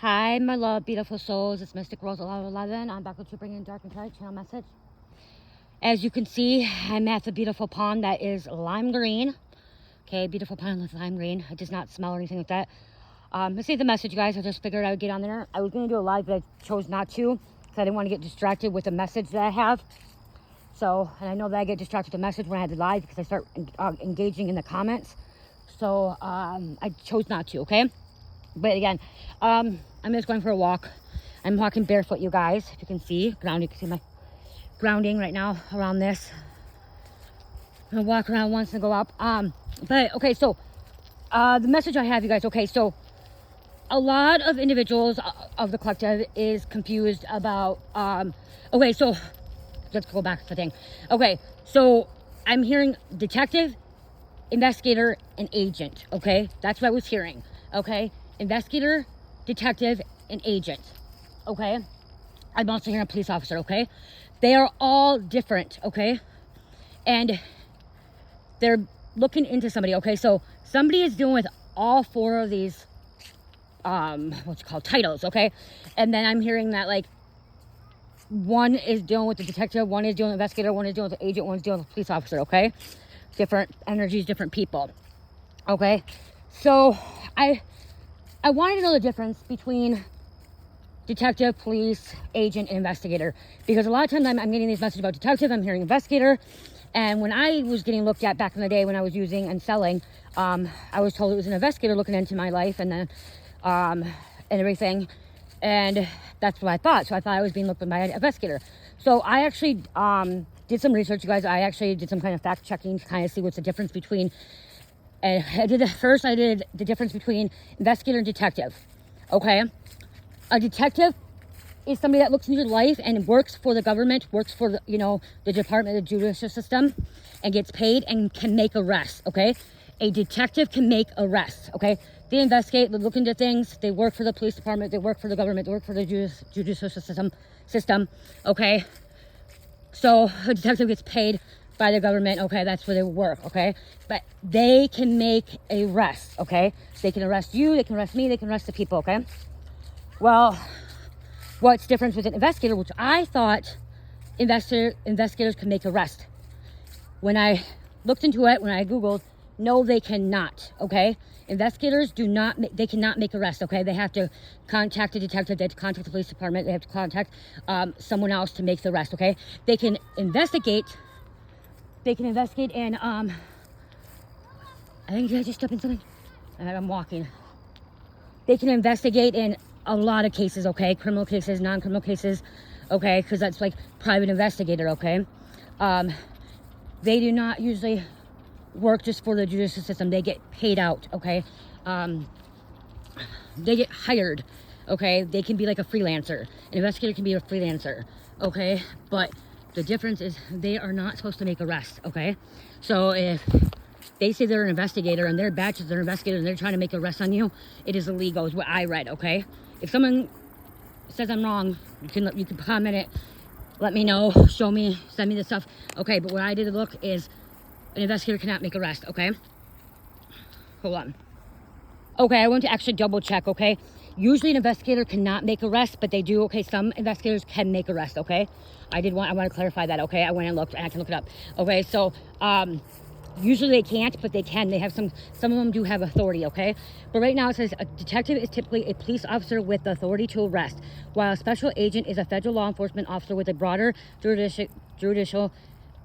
Hi, my love, beautiful souls. It's Mystic Rose 1111. I'm back with you bringing dark and light channel message. As you can see, I'm at the beautiful pond that is lime green. Okay, beautiful pond with lime green. It does not smell or anything like that. Let's see the message, guys. I just figured I would get on there. I was going to do a live, but I chose not to because I didn't want to get distracted with the message that I have. So, and I know that I get distracted with the message when I had the live because I start engaging in the comments. So, I chose not to, okay? But again, I'm just going for a walk. I'm walking barefoot, you guys. If you can see, ground. You can see my grounding right now around this. I'm gonna walk around once and go up. But okay, so the message I have, you guys. Okay, so a lot of individuals of the collective is confused about. Okay, so let's go back to the thing. Okay, so I'm hearing detective, investigator, and agent. Okay, that's what I was hearing. Okay. Investigator, detective, and agent. Okay, I'm also hearing a police officer. Okay, they are all different. Okay, and they're looking into somebody. Okay, so somebody is dealing with all four of these what's it called, titles. Okay, and then I'm hearing that like one is dealing with the detective, one is dealing with the investigator, one is dealing with the agent, one's dealing with the police officer. Okay, different energies, different people. Okay, so I wanted to know the difference between detective, police, agent, and investigator. Because a lot of times I'm getting these messages about detective, I'm hearing investigator. And when I was getting looked at back in the day when I was using and selling, I was told it was an investigator looking into my life and then and everything. And that's what I thought. So I thought I was being looked at by an investigator. So I actually did some research, you guys. I actually did some kind of fact checking to kind of see what's the difference between. And I did the difference between investigator and detective. Okay, a detective is somebody that looks into your life and works for the government, works for the department, the judicial system, and gets paid and can make arrests. Okay, a detective can make arrests. Okay, they investigate, they look into things, they work for the police department, they work for the government, they work for the judicial system. Okay, so a detective gets paid by the government. Okay, that's where they work. Okay, but they can make arrests. Okay, they can arrest you, they can arrest me, they can arrest the people. Okay, well, what's different with an investigator, which I thought investigators can make arrests. When I looked into it, when I googled, no, they cannot. Okay, investigators they cannot make arrests. Okay, they have to contact a detective, they have to contact the police department, they have to contact someone else to make the arrest. Okay, they can investigate and I think did I just step in something? I'm walking. They can investigate in a lot of cases. Okay, criminal cases, non-criminal cases. Okay, because that's like private investigator. Okay, they do not usually work just for the judicial system. They get paid out. Okay, they get hired. Okay, they can be like a freelancer. An investigator can be a freelancer. Okay, but the difference is they are not supposed to make arrests. Okay, so if they say they're an investigator and their badge is they're an investigator and they're trying to make arrests on you, it is illegal, is what I read. Okay, if someone says I'm wrong, you can comment it, let me know, show me, send me the stuff. Okay, but what I did look is an investigator cannot make arrest. Okay, hold on. Okay, I want to actually double check. Okay, usually an investigator cannot make arrests, but they do. Okay, some investigators can make arrests. Okay, I want to clarify that. Okay, I went and looked and I can look it up. Okay, so usually they can't, but they can. They have some of them do have authority. Okay, but right now it says a detective is typically a police officer with the authority to arrest, while a special agent is a federal law enforcement officer with a broader judicial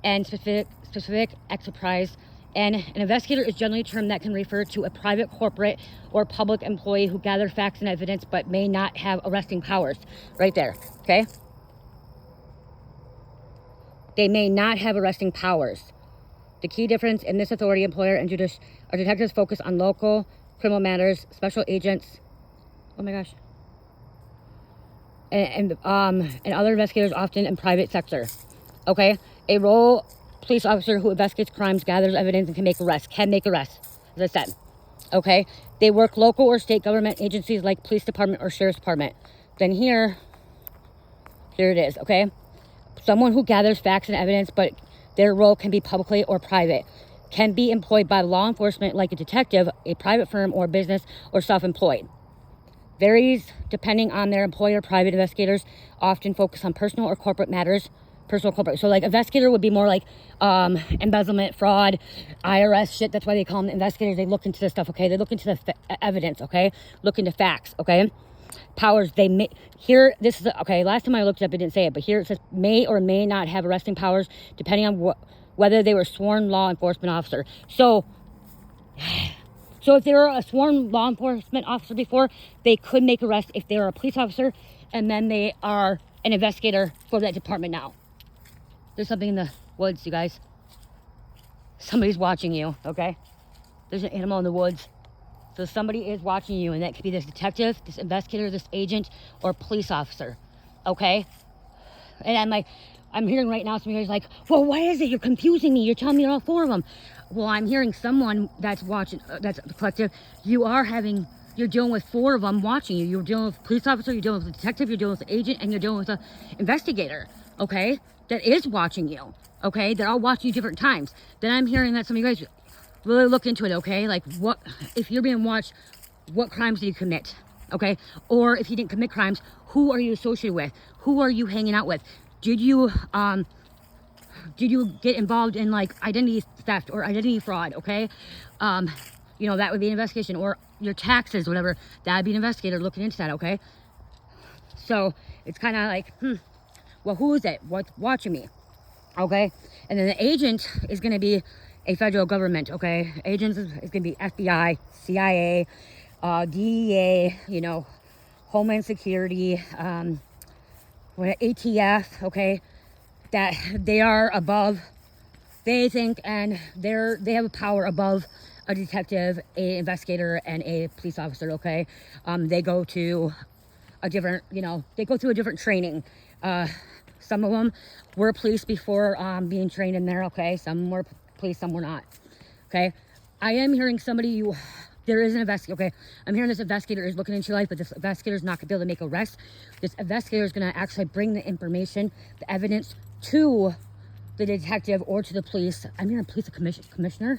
and specific expertise. And an investigator is generally a term that can refer to a private, corporate, or public employee who gather facts and evidence but may not have arresting powers. Right there. Okay, they may not have arresting powers. The key difference in this authority, employer and are detectives focus on local criminal matters, special agents, oh my gosh, and other investigators often in private sector. Okay, a role police officer who investigates crimes, gathers evidence, and can make arrests, as I said. Okay, they work local or state government agencies like police department or sheriff's department. Then here it is. Okay, someone who gathers facts and evidence, but their role can be publicly or private. Can be employed by law enforcement like a detective, a private firm or business, or self-employed. varies depending on their employer. Private investigators often focus on personal or corporate matters. Personal corporate. So like investigator would be more like embezzlement, fraud, IRS shit. That's why they call them investigators. They look into this stuff, okay? They look into the evidence, okay? Look into facts, okay? Powers, they may, here, this is, okay, last time I looked it up, it didn't say it, but here it says may or may not have arresting powers depending on whether they were sworn law enforcement officer. So if they were a sworn law enforcement officer before, they could make arrests if they were a police officer, and then they are an investigator for that department now. There's something in the woods, you guys. Somebody's watching you, okay? There's an animal in the woods. So somebody is watching you, and that could be this detective, this investigator, this agent, or police officer, okay? And I'm hearing right now, some of you guys like, well, what is it? You're confusing me. You're telling me all four of them. Well, I'm hearing someone that's watching, that's the collective. You're dealing with four of them watching you. You're dealing with a police officer, you're dealing with a detective, you're dealing with an agent, and you're dealing with an investigator, okay? That is watching you, okay? They're all watching you different times. Then I'm hearing that some of you guys really look into it, okay? Like, what, if you're being watched, what crimes did you commit, okay? Or if you didn't commit crimes, who are you associated with? Who are you hanging out with? Did you get involved in like identity theft or identity fraud, okay? You know, that would be an investigation. Or your taxes, whatever, that would be an investigator looking into that, okay? So it's kind of like, well, who is it? What's watching me? Okay? And then the agent is going to be a federal government, okay? Agents is going to be FBI, CIA, DEA, you know, Homeland Security, ATF, okay? That they are above, they think, and they have a power above a detective, a investigator, and a police officer, okay? They go to a different, you know, they go through a different training. Some of them were police before being trained in there, okay? Some were police, some were not, okay? I am hearing there is an investigator, okay? I'm hearing this investigator is looking into your life, but this investigator is not going to be able to make arrests. This investigator is going to actually bring the information, the evidence to the detective or to the police. I'm hearing police commissioner,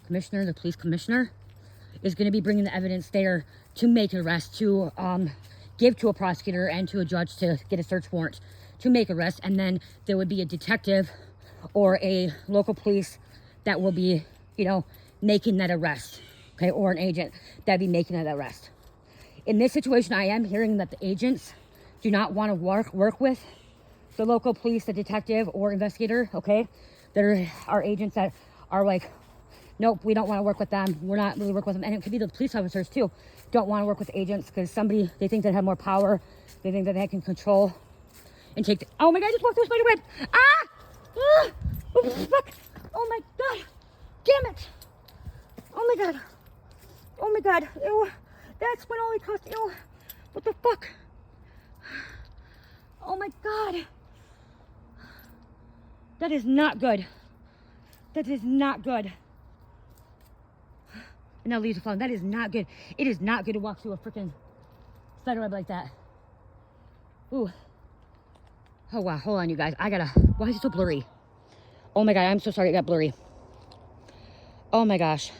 the police commissioner is going to be bringing the evidence there to make an arrest, to give to a prosecutor and to a judge to get a search warrant to make arrest. And then there would be a detective or a local police that will be, you know, making that arrest, okay, or an agent that'd be making that arrest. In this situation, I am hearing that the agents do not want to work with the local police, the detective or investigator, okay? There are agents that are like, nope, we don't want to work with them. We're not really working with them. And it could be the police officers too. Don't want to work with agents because they think they have more power. They think that they can control and take oh my God, I just walked through a spider web. Ah! Oh, fuck. Oh my God. Damn it. Oh my God. Oh my God. Ew. That's when only cost, ew. What the fuck? Oh my God. That is not good. That is not good. And now leaves are falling. That is not good. It is not good to walk through a freaking spider web like that. Ooh. Oh wow, hold on you guys. Why is it so blurry? Oh my God, I'm so sorry it got blurry. Oh my gosh.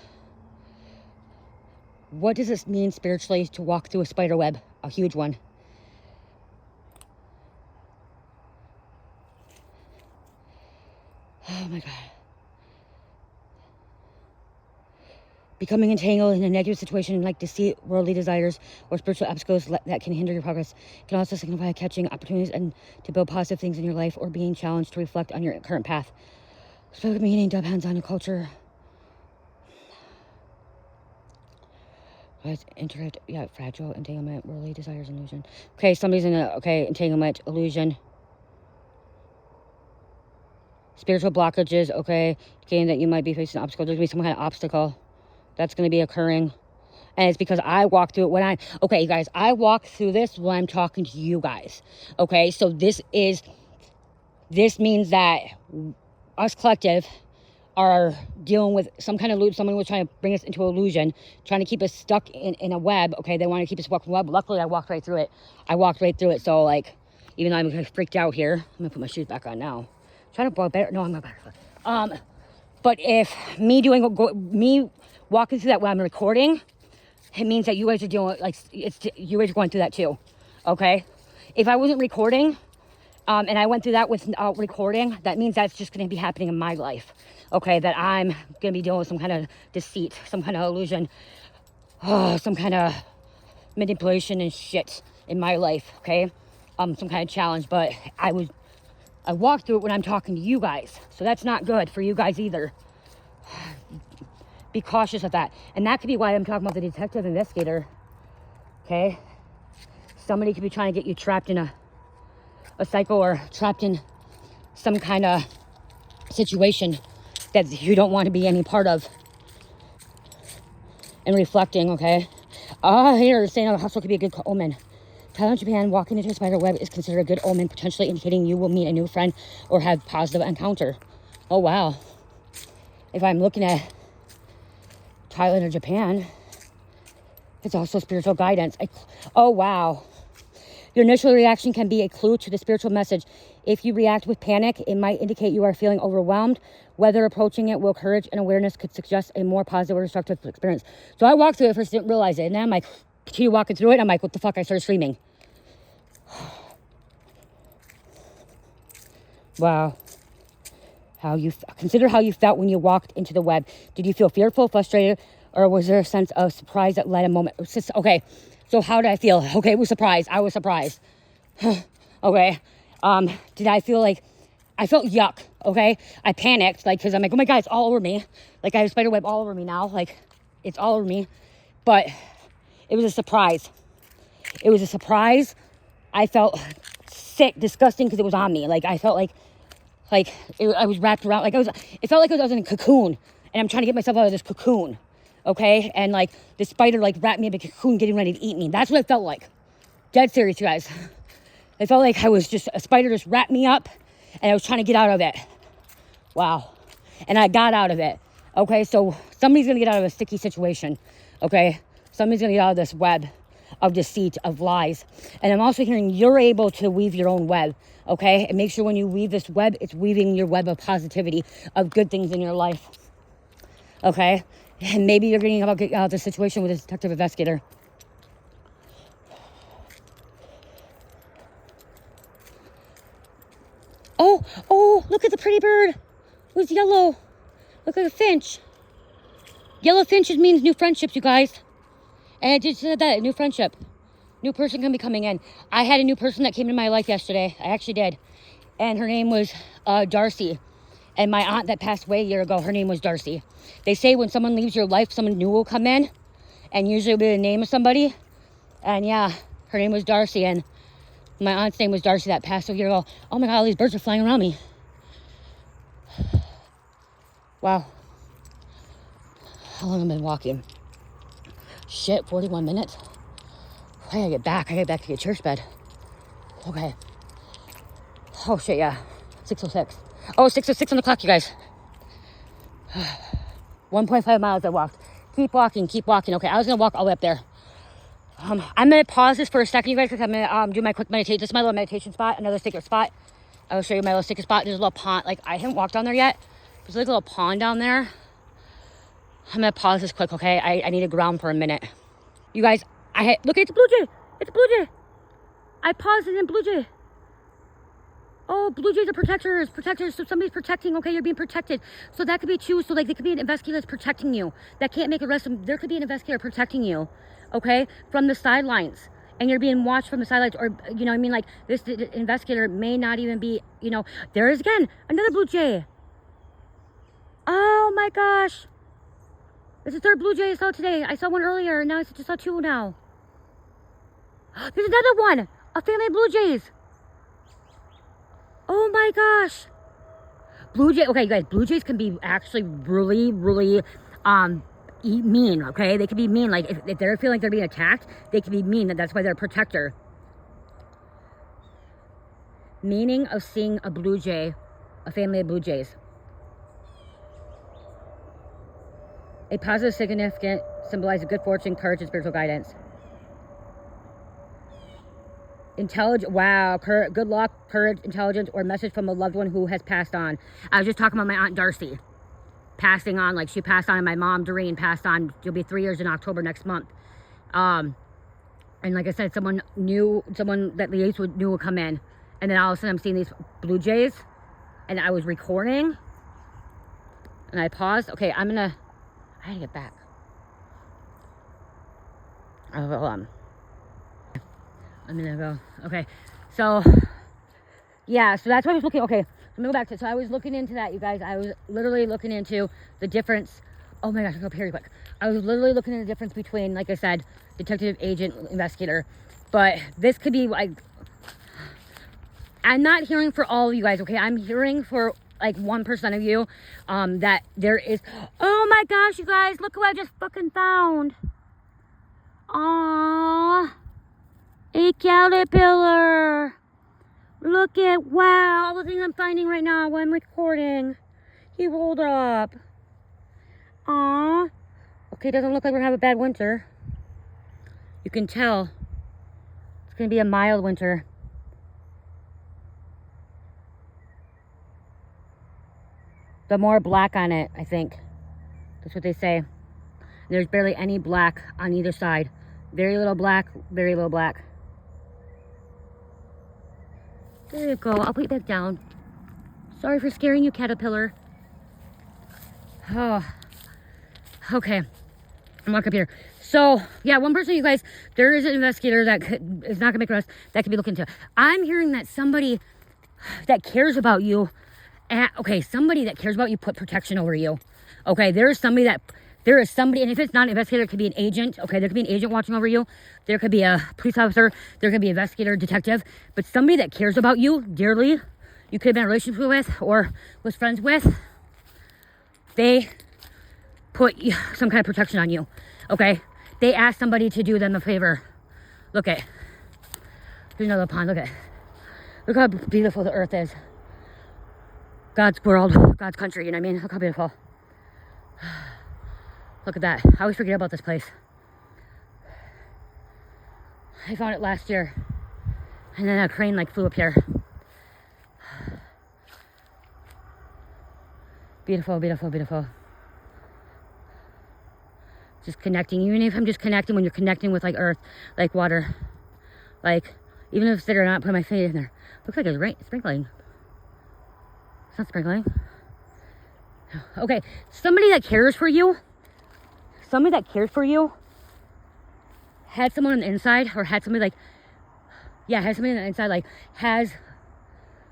What does this mean spiritually to walk through a spider web? A huge one. Oh my God. Becoming entangled in a negative situation like deceit, worldly desires, or spiritual obstacles that can hinder your progress can also signify catching opportunities and to build positive things in your life or being challenged to reflect on your current path. Specific meaning depends on your culture. Guys, fragile, entanglement, worldly desires, illusion. Okay, somebody's in entanglement, illusion. Spiritual blockages, okay, that you might be facing an obstacle. There's going to be some kind of obstacle that's going to be occurring. And it's because I walk through it okay, you guys, I walk through this when I'm talking to you guys. Okay, so this means that us collective are dealing with some kind of loop. Someone was trying to bring us into illusion, trying to keep us stuck in a web. Okay, they want to keep us stuck in a web. Luckily, I walked right through it. So, like, even though I'm kind of freaked out here, I'm going to put my shoes back on now. Trying to boil better. No, I'm not better. But if me walking through that while I'm recording, it means that you guys are dealing with, like, you guys are going through that too, okay? If I wasn't recording, and I went through that without recording, that means that's just going to be happening in my life, okay? That I'm going to be dealing with some kind of deceit, some kind of illusion, some kind of manipulation and shit in my life, okay? Some kind of challenge, but I walked through it when I'm talking to you guys, so that's not good for you guys either. Be cautious of that. And that could be why I'm talking about the detective investigator, okay? Somebody could be trying to get you trapped in a cycle or trapped in some kind of situation that you don't want to be any part of. And reflecting, okay? Here, saying a hustle could be a good omen. Thailand, Japan, walking into a spider web is considered a good omen, potentially indicating you will meet a new friend or have positive encounter. Oh, wow. If I'm looking at Thailand or Japan, it's also spiritual guidance. Oh, wow. Your initial reaction can be a clue to the spiritual message. If you react with panic, it might indicate you are feeling overwhelmed. Whether approaching it with courage and awareness could suggest a more positive or constructive experience. So I walked through it first, didn't realize it. And then I'm like, continue walking through it. And I'm like, what the fuck? I started screaming. Wow. Consider how you felt when you walked into the web. Did you feel fearful, frustrated, or was there a sense of surprise that led a moment? Okay, so how did I feel? Okay, it was surprised. I was surprised. Okay, did I feel like, I felt yuck, okay? I panicked, like, because I'm like, oh my God, it's all over me. Like, I have a spider web all over me now. Like, it's all over me. But it was a surprise. It was a surprise. I felt sick, disgusting, because it was on me. Like, I felt like I was wrapped around, like it felt like I was in a cocoon, and I'm trying to get myself out of this cocoon, okay? And like, the spider like wrapped me in a cocoon getting ready to eat me. That's what it felt like. Dead serious, you guys. It felt like a spider just wrapped me up, and I was trying to get out of it. Wow. And I got out of it, okay? So somebody's gonna get out of a sticky situation, okay? Somebody's gonna get out of this web of deceit, of lies. And I'm also hearing you're able to weave your own web, okay? And make sure when you weave this web, it's weaving your web of positivity, of good things in your life, okay? And maybe you're getting out of the situation with a detective investigator. Oh, look at the pretty bird. It was yellow. Look like a finch. Yellow finches means new friendships, you guys. And I just said that, new friendship. New person can be coming in. I had a new person that came into my life yesterday. I actually did. And her name was Darcy. And my aunt that passed away a year ago, her name was Darcy. They say when someone leaves your life, someone new will come in. And usually it'll be the name of somebody. And yeah, her name was Darcy. And my aunt's name was Darcy that passed away a year ago. Oh my God, all these birds are flying around me. Wow. How long have I been walking? Shit, 41 minutes. I gotta get back. I gotta get back to the church bed. Okay. Oh shit, yeah. 6:06. Oh, 6:06 on the clock, you guys. 1.5 miles I walked. Keep walking, keep walking. Okay, I was gonna walk all the way up there. I'm gonna pause this for a second, you guys, because I'm gonna do my quick meditation. This is my little meditation spot, another secret spot. I will show you my little secret spot. There's a little pond. Like, I haven't walked down there yet. There's like a little pond down there. I'm gonna pause this quick, okay? I need to ground for a minute. You guys, look, it's a blue jay. It's a blue jay. I paused it in blue jay. Oh, blue jays are protectors. So somebody's protecting, okay? You're being protected. So that could be too. So like, there could be an investigator that's protecting you. That can't make arrest. There could be an investigator protecting you, okay? From the sidelines. And you're being watched from the sidelines. Or, you know what I mean? Like, this investigator may not even be, you know. There is, again, another blue jay. Oh my gosh. It's the third blue jay I saw today. I saw one earlier, and now I just saw two now. There's another one. A family of blue jays. Oh my gosh. Blue jay. Okay, you guys. Blue jays can be actually really, really mean. Okay, they can be mean. Like if they're feeling like they're being attacked, they can be mean. That's why they're a protector. Meaning of seeing a blue jay, a family of blue jays. A positive significant symbolizes good fortune, courage, and spiritual guidance. Wow, good luck, courage, intelligence, or message from a loved one who has passed on. I was just talking about my Aunt Darcy passing on. Like, she passed on, and my mom, Doreen, passed on. She'll be 3 years in October next month. And like I said, someone that liaised knew would come in. And then all of a sudden I'm seeing these blue jays. And I was recording. And I paused. Okay, I gotta get back. Oh, hold on. I'm gonna go. Okay, so yeah, so that's what I was looking. Okay, let me go back to. So I was looking into that, you guys. I was literally looking into the difference. Oh my gosh, I'll go up here real quick. I was literally looking at the difference between, like I said, detective, agent, investigator. But this could be like, I'm not hearing for all of you guys. Okay, I'm hearing for like 1% of you. That there is. Oh my gosh, you guys, look what I just fucking found. Aww. A caterpillar. Look at, wow, all the things I'm finding right now while I'm recording. He rolled up. Aww. Okay, doesn't look like we're gonna have a bad winter. You can tell. It's gonna be a mild winter. The more black on it, I think. That's what they say. There's barely any black on either side. Very little black, very little black. There you go. I'll put it back down. Sorry for scaring you, caterpillar. Oh. Okay. I'm walking up here. So, yeah, 1%, you guys, there is an investigator that is not going to make arrest that could be looked into. I'm hearing that somebody that cares about you, somebody that cares about you put protection over you. Okay, there is somebody, and if it's not an investigator, it could be an agent. Okay, there could be an agent watching over you. There could be a police officer. There could be an investigator, detective. But somebody that cares about you dearly, you could have been in a relationship with or was friends with, they put some kind of protection on you. Okay, they asked somebody to do them a favor. Look at, there's another pond. Look how beautiful the earth is. God's world, God's country, you know what I mean? Look how beautiful. Look at that. I always forget about this place. I found it last year. And then a crane like flew up here. Beautiful, beautiful, beautiful. Just connecting. Even if I'm just connecting, when you're connecting with like earth, like water. Like, even if they're not putting my feet in there. Looks like it's sprinkling. It's not sprinkling. Okay, somebody that cares for you. Somebody that cares for you had someone on the inside, or had somebody like, yeah, has somebody on the inside, like,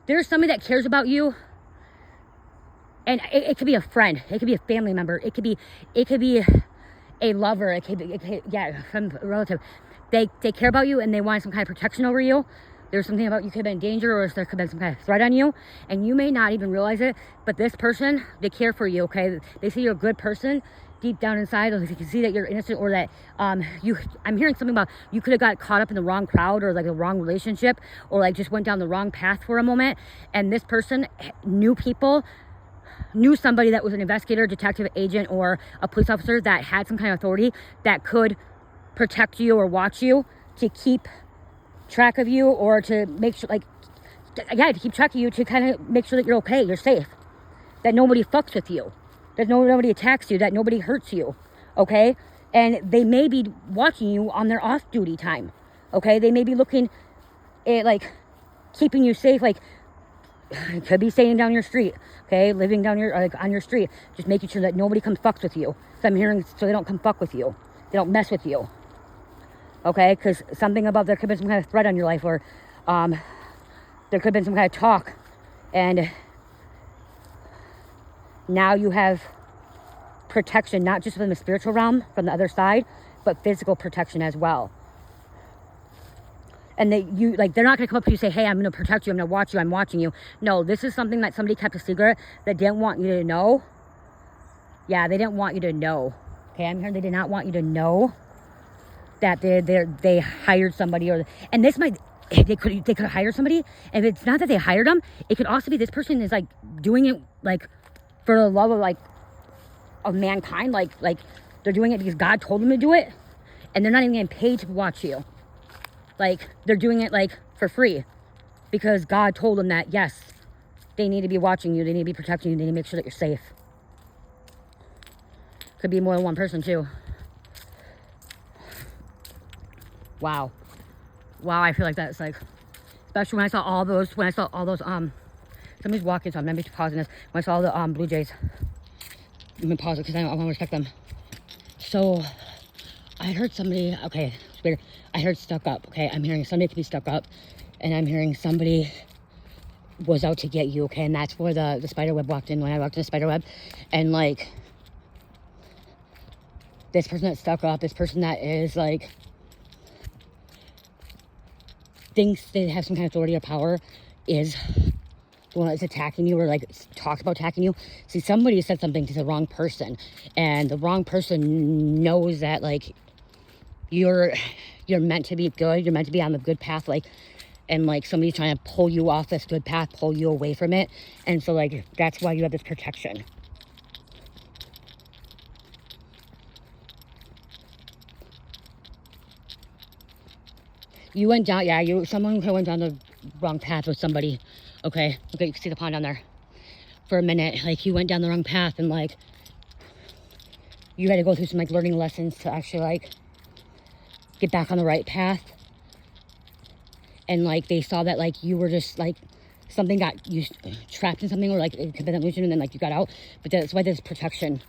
there's somebody that cares about you, and it could be a friend, it could be a family member, it could be a lover, it could be from a relative. They care about you, and they want some kind of protection over you. There's something about you could have been in danger, or there could have been some kind of threat on you, and you may not even realize it, but this person, they care for you, okay? They see you're a good person deep down inside, or they can see that you're innocent, or that I'm hearing something about you could have got caught up in the wrong crowd, or like the wrong relationship, or like just went down the wrong path for a moment, and this person knew somebody that was an investigator, detective, agent, or a police officer that had some kind of authority that could protect you or watch you, to keep track of you, or to make sure, to keep track of you, to kind of make sure that you're okay, you're safe, that nobody fucks with you, that nobody attacks you, that nobody hurts you, okay? And they may be watching you on their off-duty time, okay? They may be looking at, like, keeping you safe, like, it could be staying down your street, okay? Living down on your street, just making sure that nobody comes fucks with you. So I'm hearing, so they don't come fuck with you. They don't mess with you. Okay, because something about, there could have been some kind of threat on your life, or there could have been some kind of talk, and now you have protection, not just from the spiritual realm, from the other side, but physical protection as well. And they're not going to come up to you and say, hey, I'm going to protect you, I'm going to watch you, I'm watching you. No, this is something that somebody kept a secret, that didn't want you to know. Yeah, they didn't want you to know. Okay, I'm hearing they did not want you to know that they hired somebody, and this might, they could hire somebody, and if it's not that they hired them, it could also be this person is like doing it like for the love of mankind, like they're doing it because God told them to do it, and they're not even getting paid to watch you. Like, they're doing it like for free because God told them that, yes, they need to be watching you, they need to be protecting you, they need to make sure that you're safe. Could be more than one person too. Wow. Wow, I feel like that's like, especially when I saw all those, somebody's walking, so I'm maybe pausing this. When I saw the Blue Jays, I'm gonna pause it because I want to respect them. So, I heard somebody, okay, it's weird. I heard stuck up, okay? I'm hearing somebody could be stuck up, and I'm hearing somebody was out to get you, okay? And that's where the spider web walked in, when I walked in the spider web. And, like, this person that's stuck up, this person that is, like, thinks they have some kind of authority or power is the one that's attacking you or, like, talks about attacking you. See, somebody said something to the wrong person, and the wrong person knows that, like, you're meant to be good, you're meant to be on the good path, like, and, like, somebody's trying to pull you off this good path, pull you away from it. And so, like, that's why you have this protection. You went down, yeah, someone went down the wrong path with somebody, okay? Okay, you can see the pond down there. For a minute, like, you went down the wrong path, and, like, you had to go through some, like, learning lessons to actually, like, get back on the right path. And, like, they saw that, like, you were just, like, something got you trapped in something, or, like, it could be an illusion, and then, like, you got out. But that's why there's protection.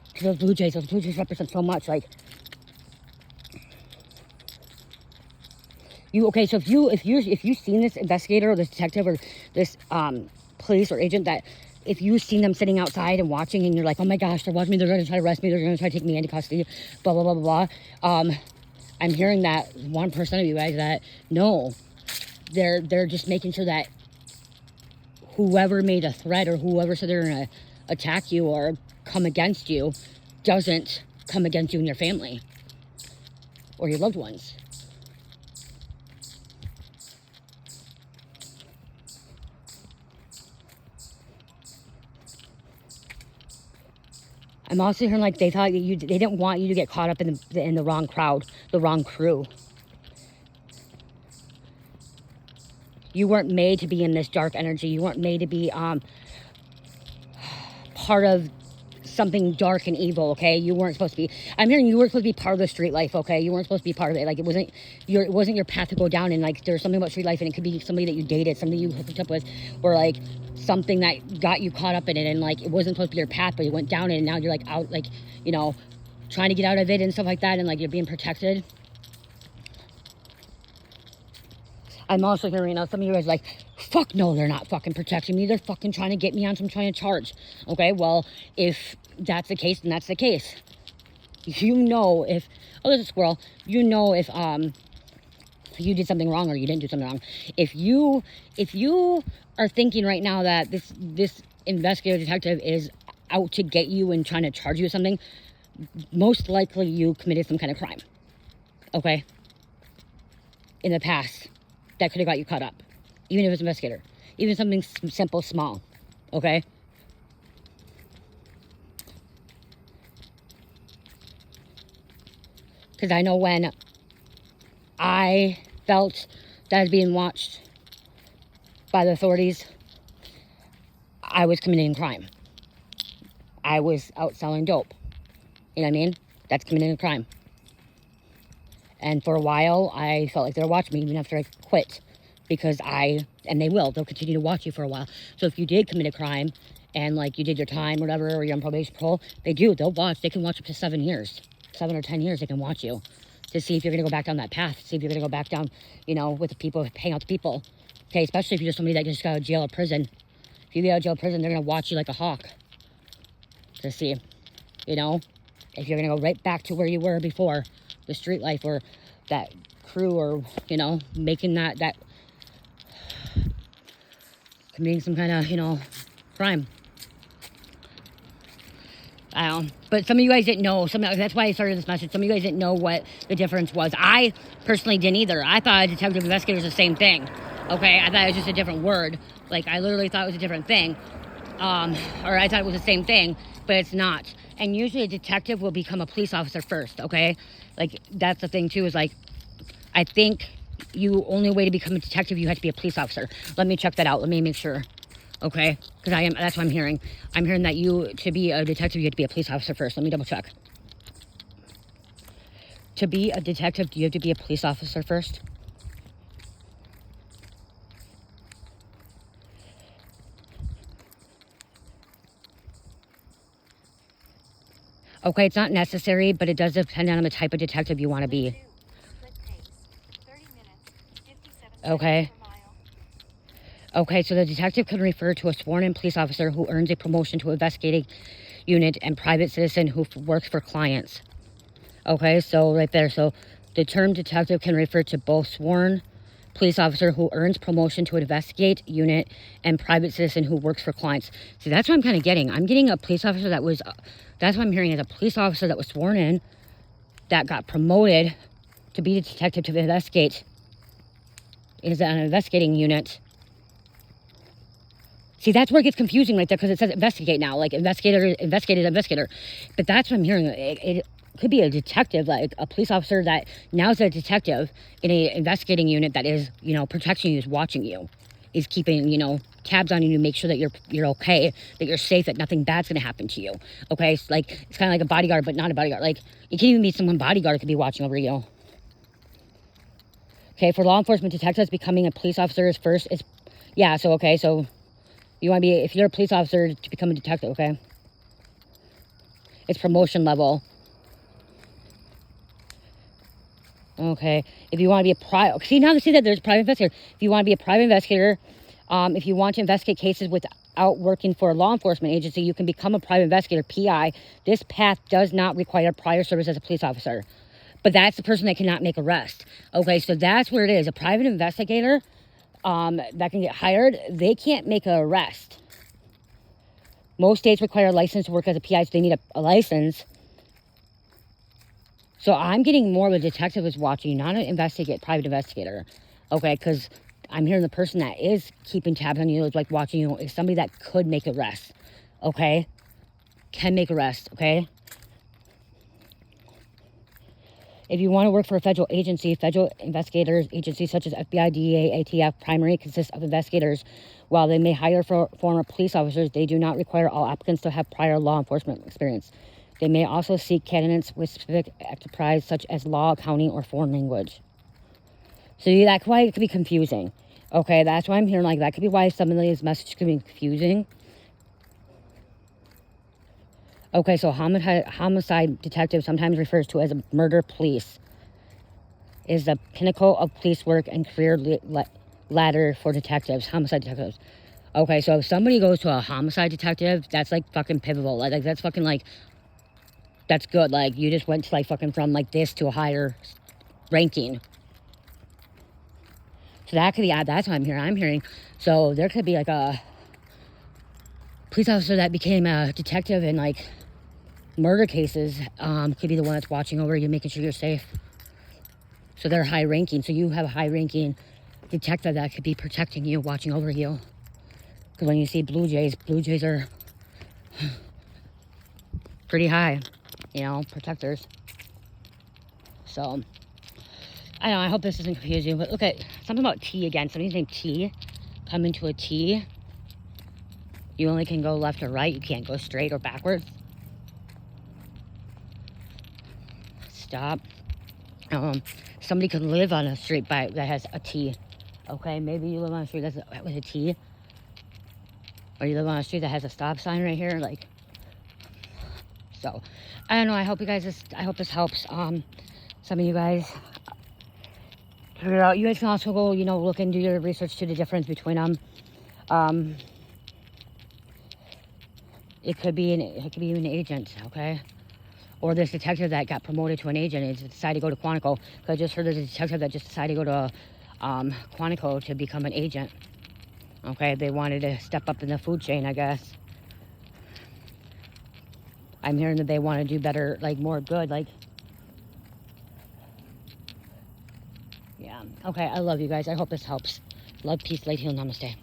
Because those Blue Jays represent so much, like, okay, so if you've seen this investigator or this detective or this police or agent, that if you've seen them sitting outside and watching, and you're like, oh my gosh, they're watching me, they're going to try to arrest me, they're going to try to take me into custody, blah, blah, blah, blah, blah. I'm hearing that 1% of you guys that, no, they're just making sure that whoever made a threat or whoever said they're going to attack you or come against you doesn't come against you and your family or your loved ones. I'm also hearing, like, they thought they didn't want you to get caught up in the wrong crowd, the wrong crew. You weren't made to be in this dark energy. You weren't made to be part of something dark and evil, okay? You weren't supposed to be. I'm hearing you weren't supposed to be part of the street life, okay? You weren't supposed to be part of it. Like, it wasn't your path to go down. And, like, there's something about street life, and it could be somebody that you dated, somebody you hooked up with, or, like, something that got you caught up in it, and, like, it wasn't supposed to be your path, but you went down it, and now you're, like, out, like, you know, trying to get out of it and stuff like that, and, like, you're being protected. I'm also hearing, some of you guys are like, fuck no, they're not fucking protecting me. They're fucking trying to get me on some trying to charge. Okay, well, if that's the case, then that's the case. You know if, oh, there's a squirrel. You know if you did something wrong or you didn't do something wrong. If you are thinking right now that this investigative detective is out to get you and trying to charge you with something, most likely you committed some kind of crime. Okay? In the past. That could have got you caught up. Even if it was an investigator. Even something simple, small. Okay? Because I know when I felt that I was being watched by the authorities, I was committing crime. I was out selling dope. You know what I mean? That's committing a crime. And for a while, I felt like they were watching me even after I quit. Because and they'll continue to watch you for a while. So if you did commit a crime, and, like, you did your time, whatever, or you're on probation parole, they'll watch. They can watch up to 7 years. 7 or 10 years, they can watch you. To see if you're going to go back down that path. See if you're going to go back down, you know, with the people, hang out with people. Okay, especially if you're somebody that just got out of jail or prison. If you get out of jail or prison, they're going to watch you like a hawk. To see, you know, if you're going to go right back to where you were before. The street life, or that crew, or, you know, making that committing some kind of, you know, crime. I don't know. But some of you guys didn't know. That's why I started this message. Some of you guys didn't know what the difference was. I personally didn't either. I thought detective investigator was the same thing. Okay? I thought it was just a different word. Like, I literally thought it was a different thing. Or I thought it was the same thing, but it's not. And usually a detective will become a police officer first, okay? Like, that's the thing, too, is, like, I think only way to become a detective, you have to be a police officer. Let me check that out. Let me make sure, okay? Because that's what I'm hearing. I'm hearing that to be a detective, you have to be a police officer first. Let me double check. to be a detective, do you have to be a police officer first? Okay, it's not necessary, but it does depend on the type of detective you want to be. Okay. Okay, so the detective can refer to a sworn-in police officer who earns a promotion to investigating unit and private citizen who works for clients. Okay, so right there. So the term detective can refer to both sworn police officer who earns promotion to investigate unit and private citizen who works for clients. See, that's what I'm kind of getting. I'm getting a police officer that was, that's what I'm hearing, is a police officer that was sworn in, that got promoted to be a detective to investigate, is an investigating unit. See, that's where it gets confusing right there, because it says investigate now, like investigator. But that's what I'm hearing. It could be a detective, like a police officer that now is a detective in a investigating unit that is, you know, protecting you, is watching you, is keeping, you know, tabs on you to make sure that you're okay, that you're safe, that nothing bad's gonna happen to you. Okay, it's like, it's kind of like a bodyguard, but not a bodyguard. Like, you can even be someone bodyguard could be watching over you. Okay, for law enforcement detectives, becoming a police officer is first. Is, yeah. So okay, so you want to be, if you're a police officer, to become a detective. Okay, it's promotion level. Okay, if you want to be a private, see, now to see that there's private investigator. If you want to be a private investigator, if you want to investigate cases without working for a law enforcement agency, you can become a private investigator, PI. This path does not require prior service as a police officer, but that's the person that cannot make arrest. Okay, so that's where it is. A private investigator that can get hired, they can't make an arrest. Most states require a license to work as a PI, so they need a license. So I'm getting more of a detective is watching you, not an private investigator. Okay, because I'm hearing the person that is keeping tabs on you, is like watching you, is somebody that could make arrests. Okay, can make arrests. Okay. If you want to work for a federal agency, federal investigators agencies such as FBI, DEA, ATF, primary consists of investigators. While they may hire for former police officers, they do not require all applicants to have prior law enforcement experience. They may also seek candidates with specific expertise such as law, accounting, or foreign language. So that's why it could be confusing. Okay, that's why I'm hearing like that could be why some of these messages could be confusing. Okay, so homicide detective, sometimes refers to as a murder police, is the pinnacle of police work and career ladder for detectives, homicide detectives. Okay, so if somebody goes to a homicide detective, that's like fucking pivotal. Like that's fucking like, that's good. Like you just went to like fucking from like this to a higher ranking. So that could be, that's what I'm hearing. I'm hearing, so there could be like a police officer that became a detective in like murder cases, could be the one that's watching over you, making sure you're safe. So they're high ranking. So you have a high ranking detective that could be protecting you, watching over you. Because when you see Blue Jays are pretty high, you know, protectors. So I don't know, I hope this doesn't confuse you, but look at something about T again. Somebody's named T. Come into a T. You only can go left or right. You can't go straight or backwards. Stop. Somebody could live on a street that has a T. Okay, maybe you live on a street with a T. Or you live on a street that has a stop sign right here. Like, so, I don't know. I hope you guys, I hope this helps. Some of you guys figure it out. You guys can also go, you know, look and do your research to the difference between them. It could be an agent, okay? Or this detective that got promoted to an agent and decided to go to Quantico. Because I just heard there's a detective that just decided to go to Quantico to become an agent. Okay, they wanted to step up in the food chain, I guess. I'm hearing that they want to do better, like more good, like. Yeah, okay, I love you guys. I hope this helps. Love, peace, light, heal, namaste.